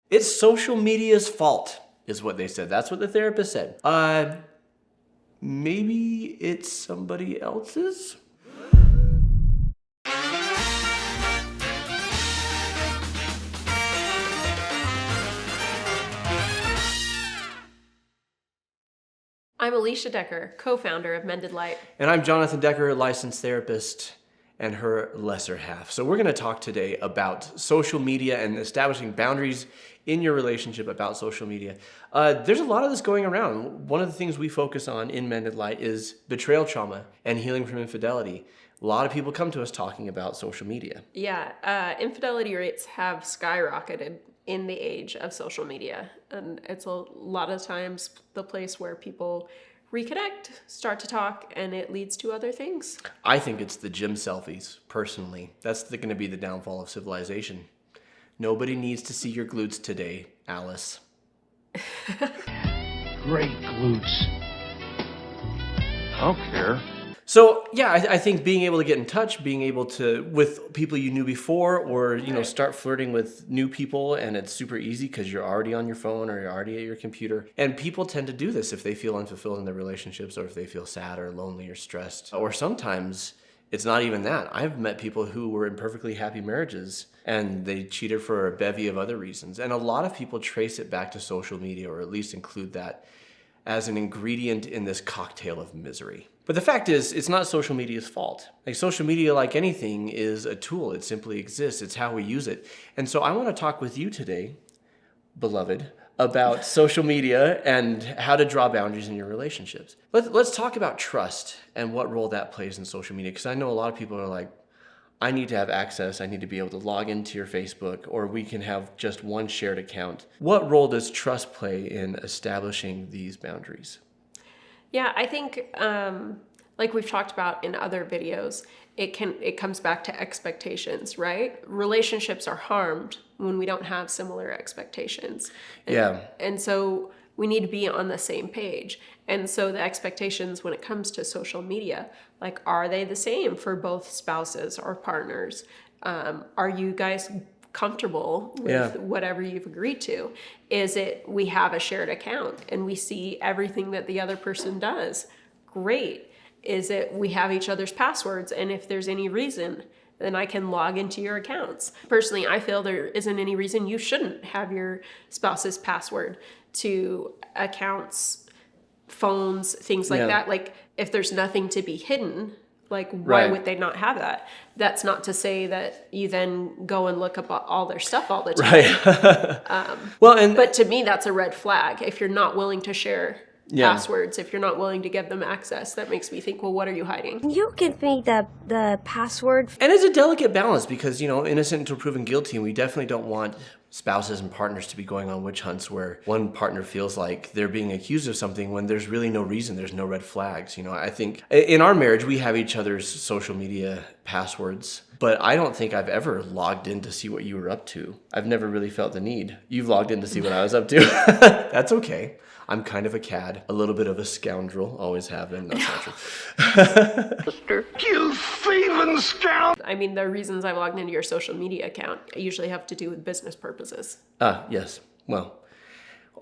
It's social media's fault, is what they said. That's what the therapist said. Maybe it's somebody else's? I'm Alicia Decker, co-founder of Mended. And I'm Jonathan Decker, licensed therapist and her lesser half. So we're going to talk today about social media and establishing boundaries in your relationship about social media. There's a lot of this going around. One of the things we focus on in Mended Light is betrayal trauma and healing from infidelity. A lot of people come to us talking about social media. Yeah, infidelity rates have skyrocketed in the age of social media. And it's a lot of times the place where people reconnect, start to talk, and it leads to other things. I think it's the gym selfies, personally. That's going to be the downfall of civilization. Nobody needs to see your glutes today, Alice. Great glutes. I don't care. So yeah, I think being able to get in touch, being able to, with people you knew before, or start flirting with new people, and it's super easy because you're already on your phone or you're already at your computer. And people tend to do this if they feel unfulfilled in their relationships, or if they feel sad or lonely or stressed. Or sometimes it's not even that. I've met people who were in perfectly happy marriages and they cheated for a bevy of other reasons. And a lot of people trace it back to social media, or at least include that as an ingredient in this cocktail of misery. But the fact is, it's not social media's fault. Like, social media, like anything, is a tool. It simply exists. It's how we use it. And so I want to talk with you today, beloved, about social media and how to draw boundaries in your relationships. Let's talk about trust and what role that plays in social media, because I know a lot of people are like, I need to have access. I need to be able to log into your Facebook, or we can have just one shared account. What role does trust play in establishing these boundaries? Yeah, I think like we've talked about in other videos, it comes back to expectations, right? Relationships are harmed when we don't have similar expectations. And so we need to be on the same page. And so the expectations when it comes to social media, like, are they the same for both spouses or partners? Are you guys comfortable with whatever you've agreed to? Is it we have a shared account and we see everything that the other person does? Great. Is it we have each other's passwords, and if there's any reason, then I can log into your accounts? Personally, I feel there isn't any reason you shouldn't have your spouse's password to accounts, phones, things like that. Like, if there's nothing to be hidden, like, why would they not have that? That's not to say that you then go and look up all their stuff all the time. Right. But to me, that's a red flag. If you're not willing to share passwords, if you're not willing to give them access, that makes me think, well, what are you hiding? You give me the password. And it's a delicate balance because, innocent until proven guilty, and we definitely don't want spouses and partners to be going on witch hunts where one partner feels like they're being accused of something when there's really no reason, there's no red flags. I think in our marriage, we have each other's social media passwords, but I don't think I've ever logged in to see what you were up to. I've never really felt the need. You've logged in to see what I was up to. That's okay. I'm kind of a cad, a little bit of a scoundrel, always have been. That's not true. You thieving scoundrel! I mean, the reasons I've logged into your social media account usually have to do with business purposes. Yes. Well,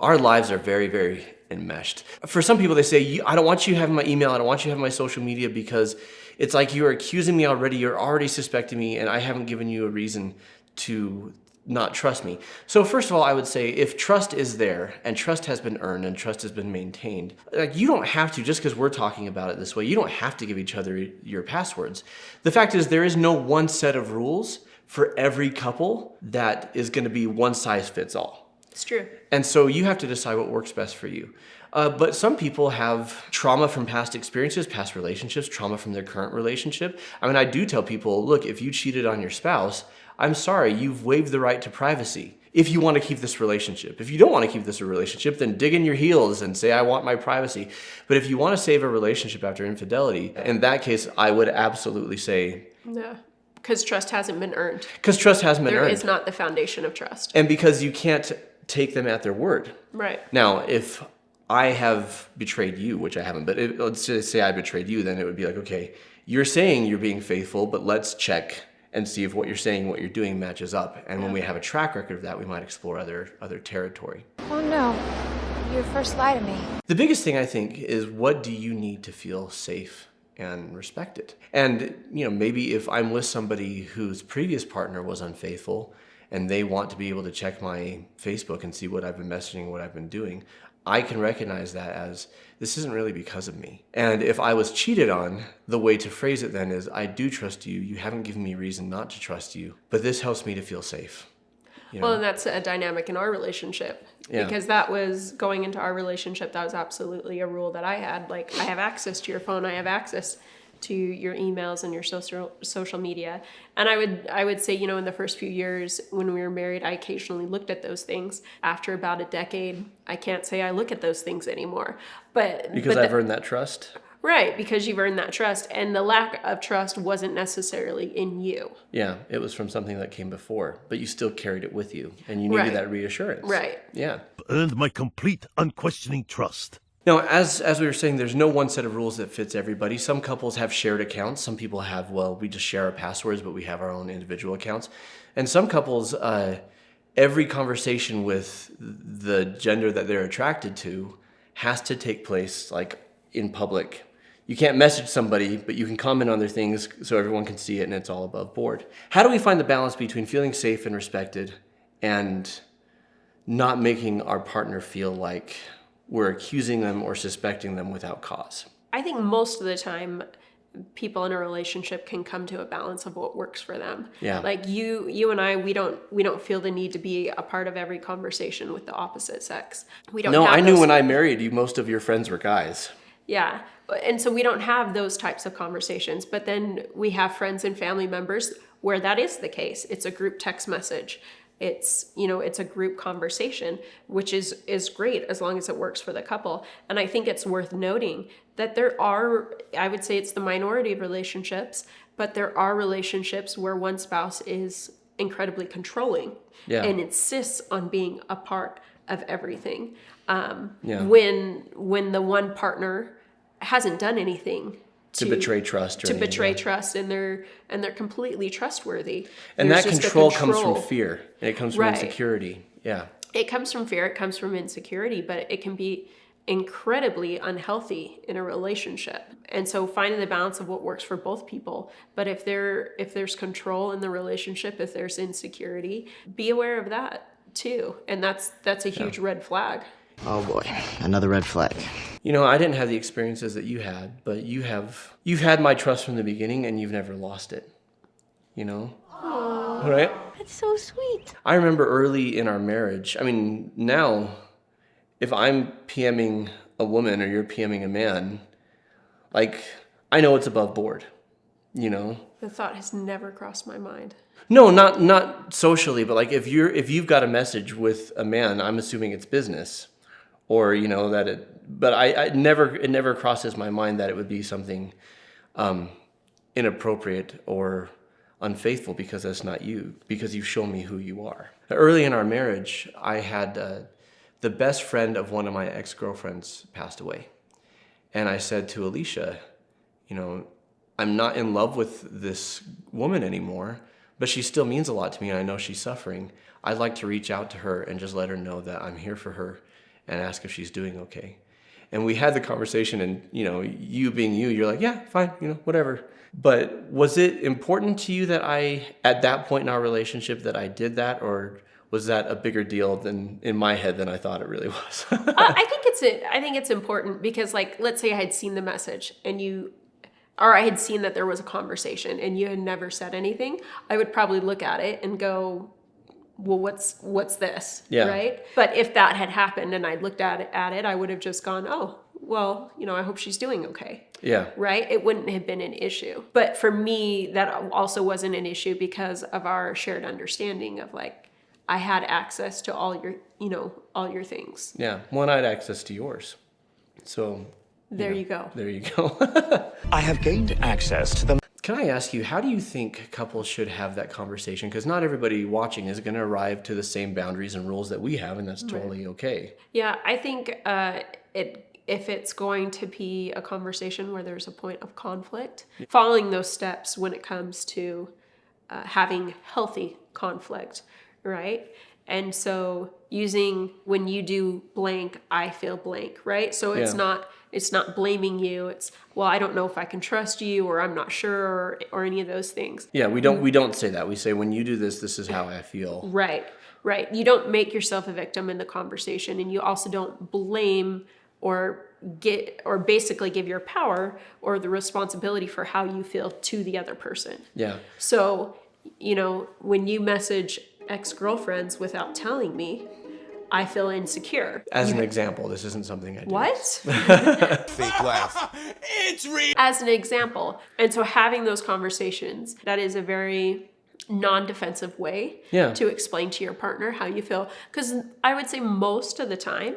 our lives are very, very enmeshed. For some people, they say, I don't want you having my email, I don't want you having my social media, because it's like you're accusing me already, you're already suspecting me, and I haven't given you a reason to not trust me. So first of all, I would say, if trust is there and trust has been earned and trust has been maintained, like, you don't have to, just because we're talking about it this way, you don't have to give each other your passwords. The fact is, there is no one set of rules for every couple that is going to be one size fits all. It's true. And so you have to decide what works best for you. But some people have trauma from past experiences, past relationships, trauma from their current relationship. I mean, I do tell people, look, if you cheated on your spouse, I'm sorry, you've waived the right to privacy if you want to keep this relationship. If you don't want to keep this a relationship, then dig in your heels and say, I want my privacy. But if you want to save a relationship after infidelity, in that case, I would absolutely say... No, because trust hasn't been earned. Because trust hasn't been earned. There is not the foundation of trust. And because you can't take them at their word. Right. Now, if I have betrayed you, which I haven't, but let's just say I betrayed you, then it would be like, okay, you're saying you're being faithful, but let's check and see if what you're saying, what you're doing matches up. And when we have a track record of that, we might explore other territory. Oh no, you first lie to me. The biggest thing I think is, what do you need to feel safe and respected? And, maybe if I'm with somebody whose previous partner was unfaithful and they want to be able to check my Facebook and see what I've been messaging, what I've been doing, I can recognize that as, this isn't really because of me. And if I was cheated on, the way to phrase it then is, I do trust you. You haven't given me reason not to trust you, but this helps me to feel safe. Well, and that's a dynamic in our relationship, because that was going into our relationship. That was absolutely a rule that I had. Like, I have access to your phone. I have access to your emails and your social media. And I would say, in the first few years when we were married, I occasionally looked at those things. After about a decade, I can't say I look at those things anymore. Because I've earned that trust. Right, because you've earned that trust, and the lack of trust wasn't necessarily in you. Yeah, it was from something that came before, but you still carried it with you, and you needed that reassurance. Right. Yeah. Earned my complete, unquestioning trust. Now, as we were saying, there's no one set of rules that fits everybody. Some couples have shared accounts. Some people have, we just share our passwords, but we have our own individual accounts. And some couples, every conversation with the gender that they're attracted to has to take place, like, in public. You can't message somebody, but you can comment on their things so everyone can see it and it's all above board. How do we find the balance between feeling safe and respected and not making our partner feel like we're accusing them or suspecting them without cause? I think most of the time, people in a relationship can come to a balance of what works for them. Yeah. Like you and I, we don't feel the need to be a part of every conversation with the opposite sex. We don't. No, have I knew those- when I married you, most of your friends were guys. Yeah. And so we don't have those types of conversations. But then we have friends and family members where that is the case. It's a group text message. It's, it's a group conversation, which is great as long as it works for the couple. And I think it's worth noting that there are, I would say it's the minority of relationships, but there are relationships where one spouse is incredibly controlling and insists on being a part of everything. When the one partner hasn't done anything to betray trust and they're completely trustworthy. And There's that just a control comes from fear, and it comes from Right. insecurity. Yeah. It comes from fear, it comes from insecurity, but it can be incredibly unhealthy in a relationship. And so finding the balance of what works for both people. But if there's control in the relationship, if there's insecurity, be aware of that too. And that's a huge red flag. Oh boy, another red flag. I didn't have the experiences that you had, but you've had my trust from the beginning, and you've never lost it. Right? That's so sweet. I remember early in our marriage, now, if I'm PMing a woman or you're PMing a man, I know it's above board, The thought has never crossed my mind. No, not socially, but if you've got a message with a man, I'm assuming it's business, or but it never crosses my mind that it would be something inappropriate or unfaithful, because that's not you, because you've shown me who you are. Early in our marriage, I had the best friend of one of my ex-girlfriends passed away, and I said to Alicia, I'm not in love with this woman anymore, but she still means a lot to me, and I know she's suffering. I'd like to reach out to her and just let her know that I'm here for her and ask if she's doing okay. And we had the conversation, and, you being you're like, yeah, fine, whatever. But was it important to you that at that point in our relationship, that I did that, or was that a bigger deal than in my head than I thought it really was? I think it's important because, let's say I had seen the message or I had seen that there was a conversation and you had never said anything, I would probably look at it and go, well, what's this? Yeah. Right? But if that had happened and I looked at it, I would have just gone, oh, well, I hope she's doing okay. Yeah. Right? It wouldn't have been an issue. But for me, that also wasn't an issue because of our shared understanding of I had access to all your things. Yeah. Well, I had access to yours. So There you go. There you go. I have gained access to the... Can I ask you, how do you think couples should have that conversation? Because not everybody watching is going to arrive to the same boundaries and rules that we have, and that's totally okay. Yeah, I think if it's going to be a conversation where there's a point of conflict, following those steps when it comes to having healthy conflict, right? And so using when you do blank, I feel blank, right? So it's not blaming you. It's, well, I don't know if I can trust you, or I'm not sure, or any of those things. Yeah, we don't say that. We say, when you do this, this is how I feel. Right. You don't make yourself a victim in the conversation, and you also don't blame or basically give your power or the responsibility for how you feel to the other person. Yeah. So, when you message ex-girlfriends without telling me, I feel insecure. As an example, this isn't something I do. What? Fake laugh. As an example. And so having those conversations, that is a very non-defensive way to explain to your partner how you feel. Because I would say most of the time,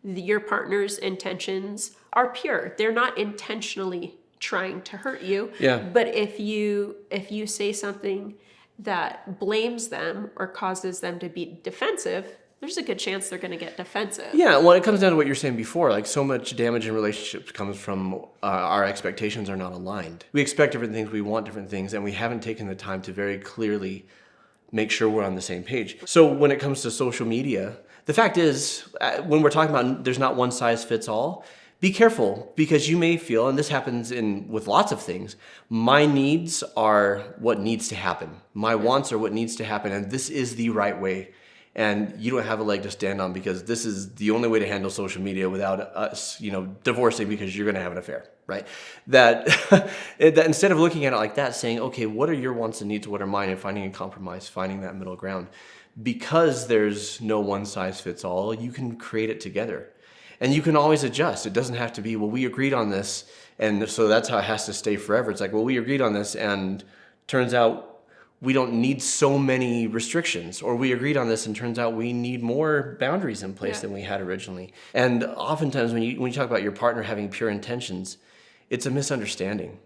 your partner's intentions are pure. They're not intentionally trying to hurt you. Yeah. But if you say something that blames them or causes them to be defensive, there's a good chance they're going to get defensive. Yeah, well, it comes down to what you're saying before. Like, so much damage in relationships comes from our expectations are not aligned. We expect different things, we want different things, and we haven't taken the time to very clearly make sure we're on the same page. So when it comes to social media, the fact is, when we're talking about there's not one size fits all, be careful, because you may feel, and this happens with lots of things, my needs are what needs to happen. My wants are what needs to happen, and this is the right way. And you don't have a leg to stand on, because this is the only way to handle social media without us, divorcing because you're going to have an affair, right? That instead of looking at it like that, saying, okay, what are your wants and needs, what are mine, and finding a compromise, finding that middle ground. Because there's no one size fits all, you can create it together. And you can always adjust. It doesn't have to be, well, we agreed on this, and so that's how it has to stay forever. It's like, well, we agreed on this, and turns out we don't need so many restrictions, or we agreed on this and turns out we need more boundaries in place than we had originally. And oftentimes when you talk about your partner having pure intentions, it's a misunderstanding.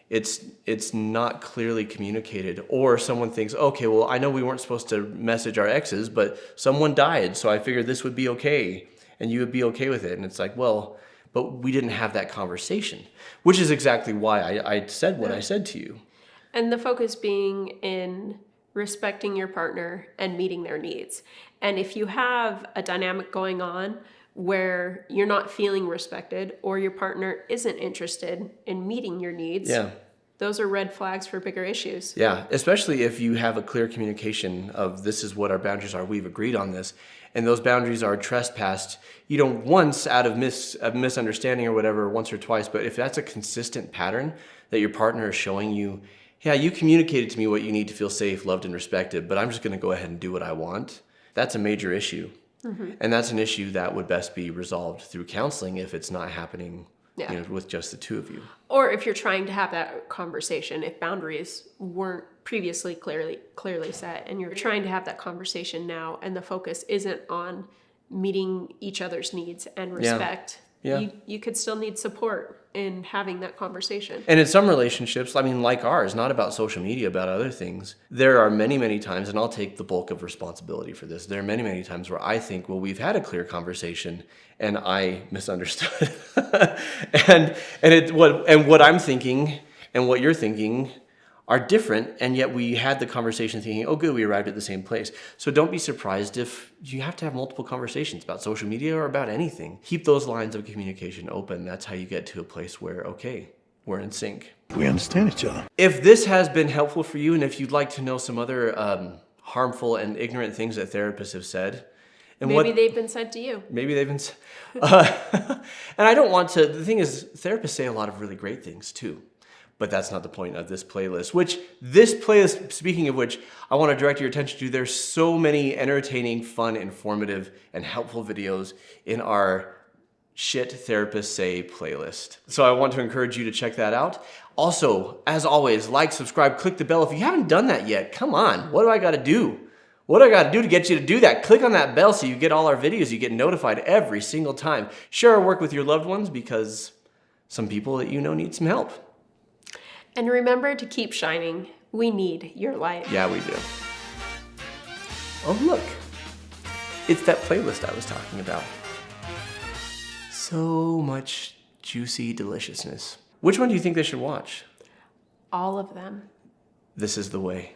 It's not clearly communicated, or someone thinks, okay, well, I know we weren't supposed to message our exes, but someone died, so I figured this would be okay and you would be okay with it. And it's like, well, but we didn't have that conversation, which is exactly why I said what I said to you. And the focus being in respecting your partner and meeting their needs. And if you have a dynamic going on where you're not feeling respected, or your partner isn't interested in meeting your needs, those are red flags for bigger issues. Yeah, especially if you have a clear communication of, this is what our boundaries are, we've agreed on this, and those boundaries are trespassed, once out of misunderstanding or whatever, once or twice, but if that's a consistent pattern that your partner is showing you, yeah, you communicated to me what you need to feel safe, loved, and respected, but I'm just going to go ahead and do what I want, that's a major issue. Mm-hmm. And that's an issue that would best be resolved through counseling if it's not happening with just the two of you. Or if you're trying to have that conversation, if boundaries weren't previously clearly set, and you're trying to have that conversation now, and the focus isn't on meeting each other's needs and respect, you could still need support in having that conversation. And in some relationships, like ours, not about social media, about other things, there are many, many times, and I'll take the bulk of responsibility for this, there are many, many times where I think, well, we've had a clear conversation and I misunderstood. and what I'm thinking and what you're thinking are different, and yet we had the conversation thinking, oh good, we arrived at the same place. So don't be surprised if you have to have multiple conversations about social media or about anything. Keep those lines of communication open. That's how you get to a place where, okay, we're in sync. We understand each other. If this has been helpful for you, and if you'd like to know some other harmful and ignorant things that therapists have said, and maybe they've been said to you. Maybe they've been and I don't want to, the thing is, therapists say a lot of really great things too. But that's not the point of this playlist, speaking of which, I want to direct your attention to, there's so many entertaining, fun, informative, and helpful videos in our Shit Therapists Say playlist. So I want to encourage you to check that out. Also, as always, like, subscribe, click the bell. If you haven't done that yet, come on, what do I got to do? What do I got to do to get you to do that? Click on that bell so you get all our videos, you get notified every single time. Share our work with your loved ones, because some people that you know need some help. And remember to keep shining. We need your light. Yeah, we do. Oh, look. It's that playlist I was talking about. So much juicy deliciousness. Which one do you think they should watch? All of them. This is the way.